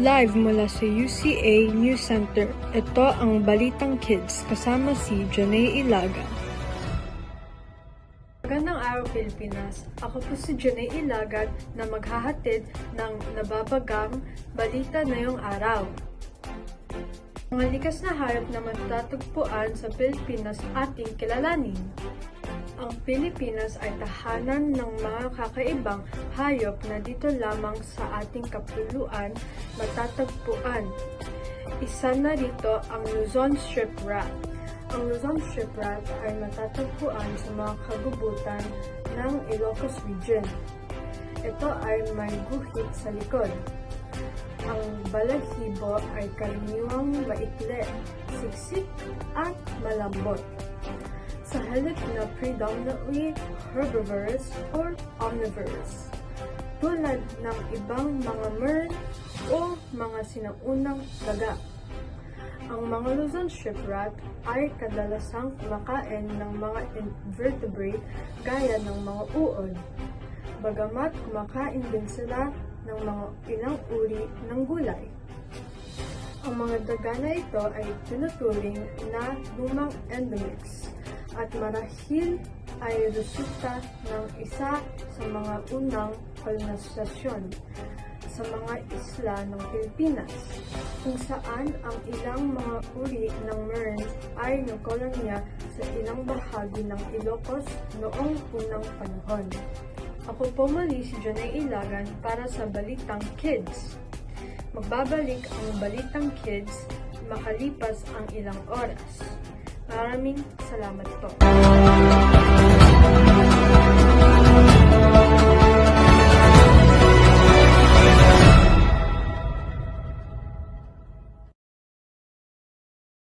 Live mula sa UCA News Center, ito ang Balitang Kids kasama si Janay Ilaga. Magandang araw Pilipinas, ako po si Janay Ilaga na maghahatid ng nababagang balita ngayong araw. Mga likas na hayop na matatagpuan sa Pilipinas ating kilalanin. Ang Pilipinas ay tahanan ng mga kakaibang hayop na dito lamang sa ating kapuluan matatagpuan. Isa na rito ang Luzon strip rat. Ang Luzon strip rat ay matatagpuan sa mga kagubutan ng Ilocos Region. Ito ay may guhit sa likod. Ang balahibo ay karaniwang maikli, siksik at malambot. Sa halip na predominantly herbivorous or omnivorous, tulad ng ibang mga mern o mga sinaunang daga. Ang mga Luzon strip rat ay kadalasang kumakain ng mga invertebrate gaya ng mga uod, bagamat kumakain din sila ng mga ilang uri ng gulay. Ang mga daga na ito ay tinuturing na lumang endemics at marahil ay resulta ng isa sa mga unang kolonisasyon sa mga isla ng Pilipinas, kung saan ang ilang mga uri ng mern ay nagkolonya sa ilang bahagi ng Ilocos noong unang panahon. Ako po muli si Janay Ilagan para sa Balitang Kids. Magbabalik ang Balitang Kids makalipas ang ilang oras. Maraming salamat po.